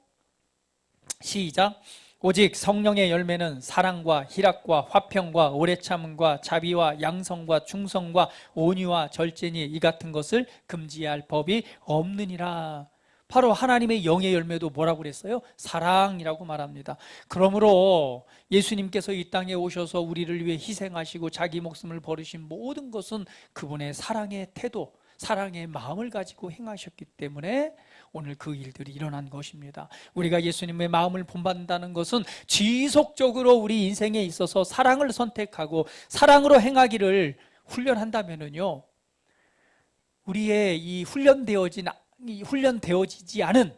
시작. 오직 성령의 열매는 사랑과 희락과 화평과 오래 참음과 자비와 양성과 충성과 온유와 절제니 이 같은 것을 금지할 법이 없느니라. 바로 하나님의 영의 열매도 뭐라고 그랬어요? 사랑이라고 말합니다. 그러므로 예수님께서 이 땅에 오셔서 우리를 위해 희생하시고 자기 목숨을 버리신 모든 것은 그분의 사랑의 태도, 사랑의 마음을 가지고 행하셨기 때문에 오늘 그 일들이 일어난 것입니다. 우리가 예수님의 마음을 본받는다는 것은 지속적으로 우리 인생에 있어서 사랑을 선택하고 사랑으로 행하기를 훈련한다면요, 우리의 이 훈련되어지지 않은,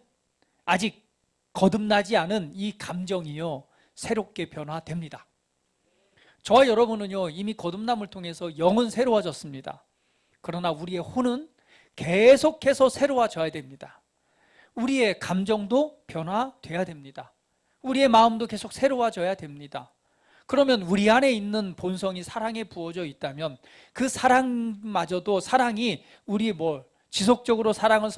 아직 거듭나지 않은 이 감정이요, 새롭게 변화됩니다. 저와 여러분은요, 이미 거듭남을 통해서 영은 새로워졌습니다. 그러나 우리의 혼은 계속해서 새로워져야 됩니다. 우리의 감정도 변화돼야 됩니다. 우리의 마음도 계속 새로워져야 됩니다. 그러면 우리 안에 있는 본성이 사랑에 부어져 있다면 그 사랑마저도, 사랑이 우리 지속적으로 사랑을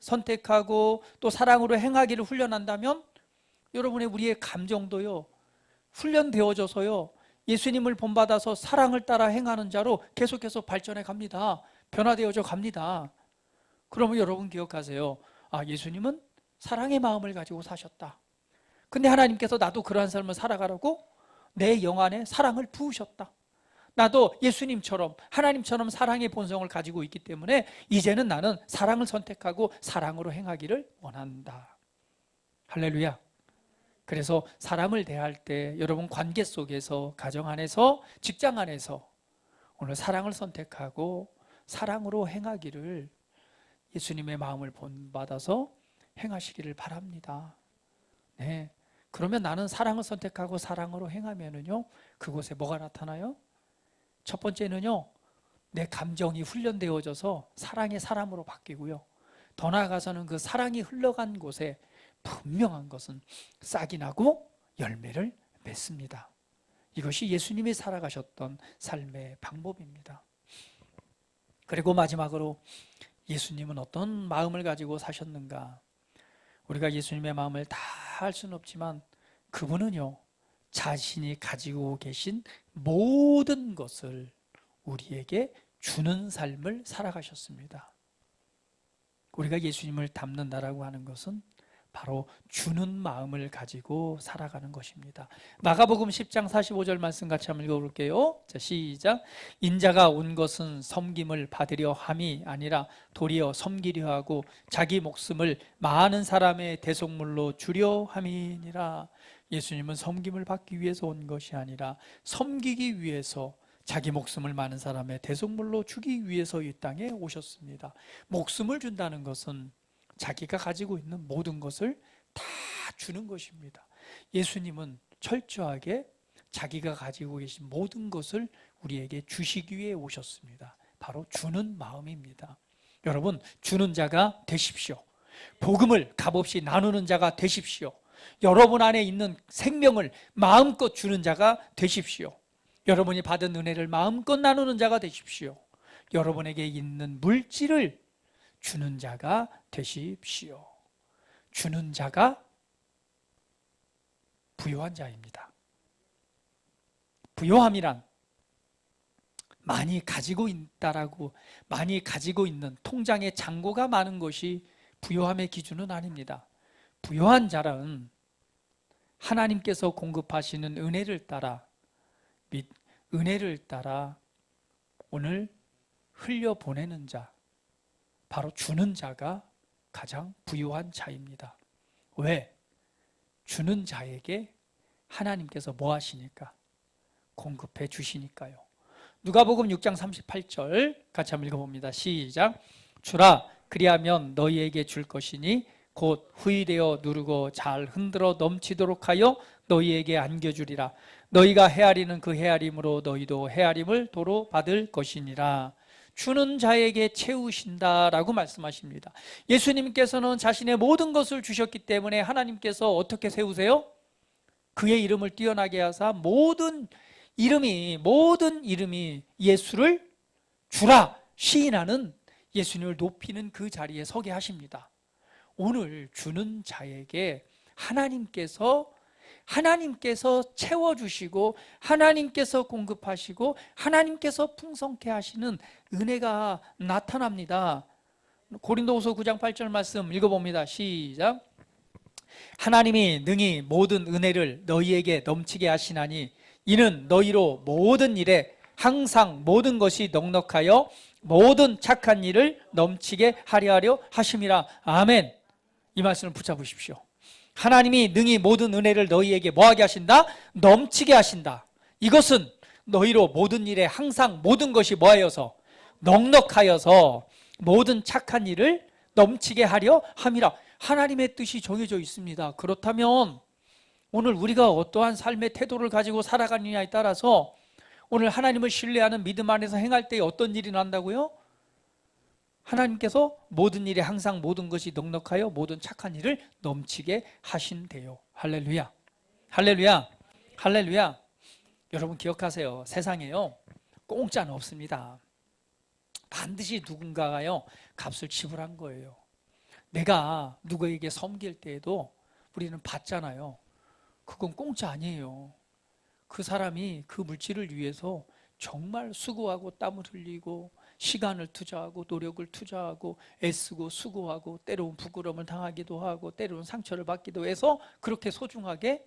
선택하고 또 사랑으로 행하기를 훈련한다면 여러분의 우리의 감정도요, 훈련되어져서요, 예수님을 본받아서 사랑을 따라 행하는 자로 계속해서 발전해 갑니다. 변화되어져 갑니다. 그러면 여러분 기억하세요. 예수님은 사랑의 마음을 가지고 사셨다. 근데 하나님께서 나도 그러한 삶을 살아가라고 내 영 안에 사랑을 부으셨다. 나도 예수님처럼, 하나님처럼 사랑의 본성을 가지고 있기 때문에 이제는 나는 사랑을 선택하고 사랑으로 행하기를 원한다. 할렐루야. 그래서 사람을 대할 때 여러분 관계 속에서, 가정 안에서, 직장 안에서 오늘 사랑을 선택하고 사랑으로 행하기를 예수님의 마음을 본받아서 행하시기를 바랍니다. 네. 그러면 나는 사랑을 선택하고 사랑으로 행하면은요, 그곳에 뭐가 나타나요? 첫 번째는요, 내 감정이 훈련되어져서 사랑의 사람으로 바뀌고요. 더 나아가서는 그 사랑이 흘러간 곳에 분명한 것은 싹이 나고 열매를 맺습니다. 이것이 예수님이 살아가셨던 삶의 방법입니다. 그리고 마지막으로 예수님은 어떤 마음을 가지고 사셨는가? 우리가 예수님의 마음을 다 알 수는 없지만 그분은요, 자신이 가지고 계신 모든 것을 우리에게 주는 삶을 살아가셨습니다. 우리가 예수님을 닮는다라고 하는 것은 바로 주는 마음을 가지고 살아가는 것입니다. 마가복음 10장 45절 말씀 같이 한번 읽어볼게요. 자, 시작. 인자가 온 것은 섬김을 받으려 함이 아니라 도리어 섬기려 하고 자기 목숨을 많은 사람의 대속물로 주려 함이니라. 예수님은 섬김을 받기 위해서 온 것이 아니라 섬기기 위해서 자기 목숨을 많은 사람의 대속물로 주기 위해서 이 땅에 오셨습니다. 목숨을 준다는 것은 자기가 가지고 있는 모든 것을 다 주는 것입니다. 예수님은 철저하게 자기가 가지고 계신 모든 것을 우리에게 주시기 위해 오셨습니다. 바로 주는 마음입니다. 여러분, 주는 자가 되십시오. 복음을 값없이 나누는 자가 되십시오. 여러분 안에 있는 생명을 마음껏 주는 자가 되십시오. 여러분이 받은 은혜를 마음껏 나누는 자가 되십시오. 여러분에게 있는 물질을 주는 자가 되십시오. 주는 자가 부요한 자입니다. 부요함이란 많이 가지고 있다라고, 많이 가지고 있는 통장에 잔고가 많은 것이 부요함의 기준은 아닙니다. 부요한 자는 하나님께서 공급하시는 은혜를 따라, 및 은혜를 따라 오늘 흘려보내는 자, 바로 주는 자가 가장 부유한 자입니다. 왜? 주는 자에게 하나님께서 뭐 하시니까? 공급해 주시니까요. 누가복음 6장 38절 같이 한번 읽어봅니다. 시작. 주라, 그리하면 너희에게 줄 것이니 곧 후일되어 누르고 잘 흔들어 넘치도록 하여 너희에게 안겨주리라. 너희가 헤아리는 그 헤아림으로 너희도 헤아림을 도로 받을 것이니라. 주는 자에게 채우신다라고 말씀하십니다. 예수님께서는 자신의 모든 것을 주셨기 때문에 하나님께서 어떻게 세우세요? 그의 이름을 뛰어나게 하사 모든 이름이 예수를 주라 시인하는, 예수님을 높이는 그 자리에 서게 하십니다. 오늘 주는 자에게 하나님께서 채워주시고 하나님께서 공급하시고 하나님께서 풍성케 하시는 은혜가 나타납니다. 고린도후서 9장 8절 말씀 읽어봅니다. 시작. 하나님이 능히 모든 은혜를 너희에게 넘치게 하시나니 이는 너희로 모든 일에 항상 모든 것이 넉넉하여 모든 착한 일을 넘치게 하려 하심이라. 아멘. 이 말씀을 붙잡으십시오. 하나님이 능히 모든 은혜를 너희에게 뭐하게 하신다? 넘치게 하신다. 이것은 너희로 모든 일에 항상 모든 것이 뭐하여서? 넉넉하여서 모든 착한 일을 넘치게 하려 함이라. 하나님의 뜻이 정해져 있습니다. 그렇다면 오늘 우리가 어떠한 삶의 태도를 가지고 살아가느냐에 따라서 오늘 하나님을 신뢰하는 믿음 안에서 행할 때 어떤 일이 난다고요? 하나님께서 모든 일에 항상 모든 것이 넉넉하여 모든 착한 일을 넘치게 하신대요. 할렐루야. 할렐루야. 할렐루야. 여러분 기억하세요. 세상에요, 공짜는 없습니다. 반드시 누군가가요, 값을 지불한 거예요. 내가 누구에게 섬길 때에도 우리는 받잖아요. 그건 공짜 아니에요. 그 사람이 그 물질을 위해서 정말 수고하고 땀을 흘리고 시간을 투자하고 노력을 투자하고 애쓰고 수고하고 때로는 부끄러움을 당하기도 하고 때로는 상처를 받기도 해서 그렇게 소중하게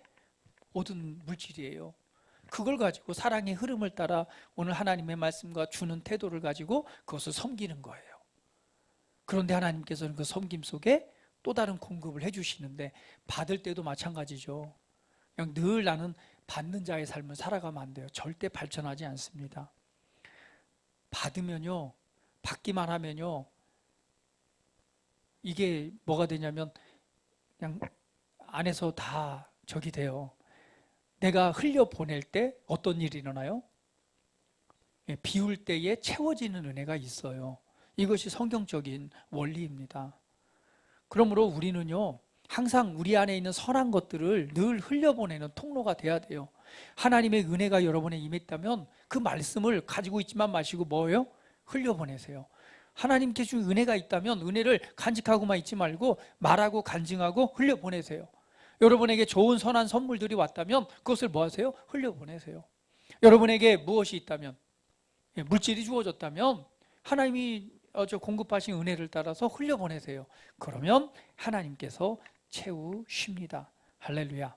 얻은 물질이에요. 그걸 가지고 사랑의 흐름을 따라 오늘 하나님의 말씀과 주는 태도를 가지고 그것을 섬기는 거예요. 그런데 하나님께서는 그 섬김 속에 또 다른 공급을 해주시는데, 받을 때도 마찬가지죠. 그냥 늘 나는 받는 자의 삶을 살아가면 안 돼요. 절대 발전하지 않습니다. 받으면요, 받기만 하면요, 이게 뭐가 되냐면 그냥 안에서 다 적이 돼요. 내가 흘려보낼 때 어떤 일이 일어나요? 비울 때에 채워지는 은혜가 있어요. 이것이 성경적인 원리입니다. 그러므로 우리는요, 항상 우리 안에 있는 선한 것들을 늘 흘려보내는 통로가 돼야 돼요. 하나님의 은혜가 여러분에 임했다면 그 말씀을 가지고 있지만 마시고 뭐예요? 흘려보내세요. 하나님께 준 은혜가 있다면 은혜를 간직하고만 있지 말고 말하고 간증하고 흘려보내세요. 여러분에게 좋은 선한 선물들이 왔다면 그것을 뭐 하세요? 흘려보내세요. 여러분에게 무엇이 있다면, 물질이 주어졌다면 하나님이 공급하신 은혜를 따라서 흘려보내세요. 그러면 하나님께서 채우십니다. 할렐루야.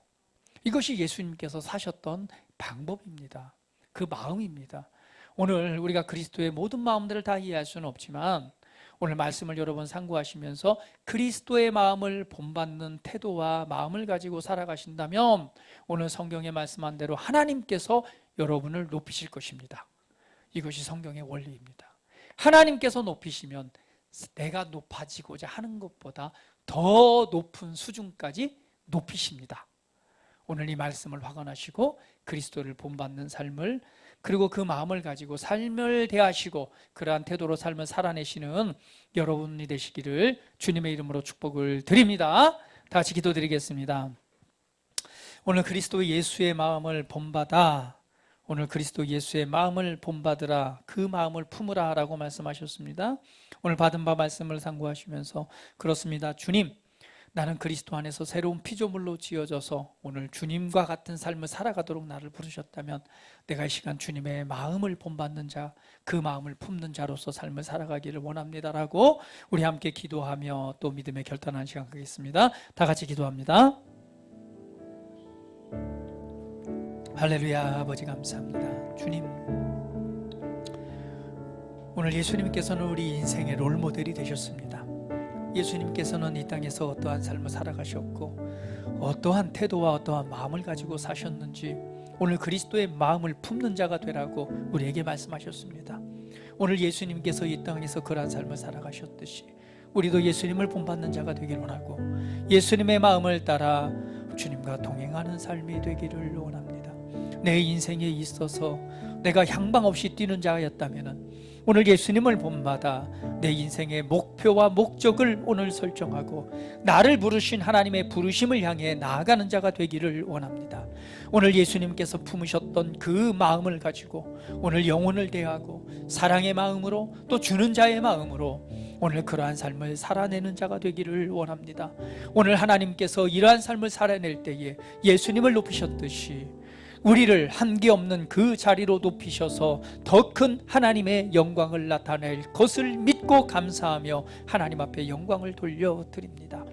이것이 예수님께서 사셨던 방법입니다. 그 마음입니다. 오늘 우리가 그리스도의 모든 마음들을 다 이해할 수는 없지만 오늘 말씀을 여러 번 상고하시면서 그리스도의 마음을 본받는 태도와 마음을 가지고 살아가신다면 오늘 성경에 말씀한 대로 하나님께서 여러분을 높이실 것입니다. 이것이 성경의 원리입니다. 하나님께서 높이시면 내가 높아지고자 하는 것보다 더 높은 수준까지 높이십니다. 오늘 이 말씀을 확언하시고 그리스도를 본받는 삶을, 그리고 그 마음을 가지고 삶을 대하시고 그러한 태도로 삶을 살아내시는 여러분이 되시기를 주님의 이름으로 축복을 드립니다. 다 같이 기도드리겠습니다. 오늘 그리스도 예수의 마음을 본받아, 오늘 그리스도 예수의 마음을 본받으라, 그 마음을 품으라 라고 말씀하셨습니다. 오늘 받은 바 말씀을 상고하시면서 그렇습니다. 주님, 나는 그리스도 안에서 새로운 피조물로 지어져서 오늘 주님과 같은 삶을 살아가도록 나를 부르셨다면 내가 이 시간 주님의 마음을 본받는 자, 그 마음을 품는 자로서 삶을 살아가기를 원합니다라고 우리 함께 기도하며 또 믿음의 결단하는 시간 갖겠습니다. 다 같이 기도합니다. 할렐루야. 아버지 감사합니다. 주님, 오늘 예수님께서는 우리 인생의 롤모델이 되셨습니다. 예수님께서는 이 땅에서 어떠한 삶을 살아가셨고 어떠한 태도와 어떠한 마음을 가지고 사셨는지 오늘 그리스도의 마음을 품는 자가 되라고 우리에게 말씀하셨습니다. 오늘 예수님께서 이 땅에서 그러한 삶을 살아가셨듯이 우리도 예수님을 본받는 자가 되기를 원하고 예수님의 마음을 따라 주님과 동행하는 삶이 되기를 원합니다. 내 인생에 있어서 내가 향방 없이 뛰는 자였다면 오늘 예수님을 본받아 내 인생의 목표와 목적을 오늘 설정하고 나를 부르신 하나님의 부르심을 향해 나아가는 자가 되기를 원합니다. 오늘 예수님께서 품으셨던 그 마음을 가지고 오늘 영혼을 대하고 사랑의 마음으로 또 주는 자의 마음으로 오늘 그러한 삶을 살아내는 자가 되기를 원합니다. 오늘 하나님께서 이러한 삶을 살아낼 때에 예수님을 높이셨듯이 우리를 한계 없는 그 자리로 높이셔서 더 큰 하나님의 영광을 나타낼 것을 믿고 감사하며 하나님 앞에 영광을 돌려드립니다.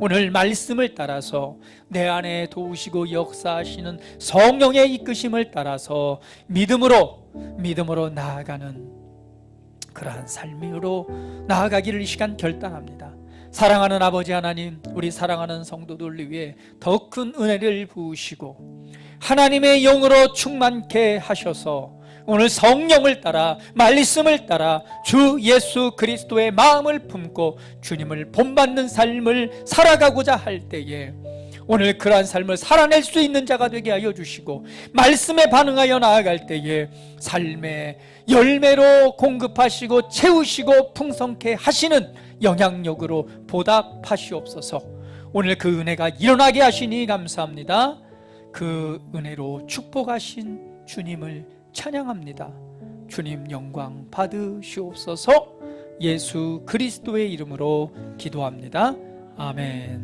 오늘 말씀을 따라서 내 안에 도우시고 역사하시는 성령의 이끄심을 따라서 믿음으로 나아가는 그러한 삶으로 나아가기를 이 시간 결단합니다. 사랑하는 아버지 하나님, 우리 사랑하는 성도들 위해 더 큰 은혜를 부으시고 하나님의 영으로 충만케 하셔서 오늘 성령을 따라 말씀을 따라 주 예수 그리스도의 마음을 품고 주님을 본받는 삶을 살아가고자 할 때에 오늘 그러한 삶을 살아낼 수 있는 자가 되게 하여 주시고 말씀에 반응하여 나아갈 때에 삶의 열매로 공급하시고 채우시고 풍성케 하시는 영향력으로 보답하시옵소서. 오늘 그 은혜가 일어나게 하시니 감사합니다. 그 은혜로 축복하신 주님을 찬양합니다. 주님 영광 받으시옵소서. 예수 그리스도의 이름으로 기도합니다. 아멘.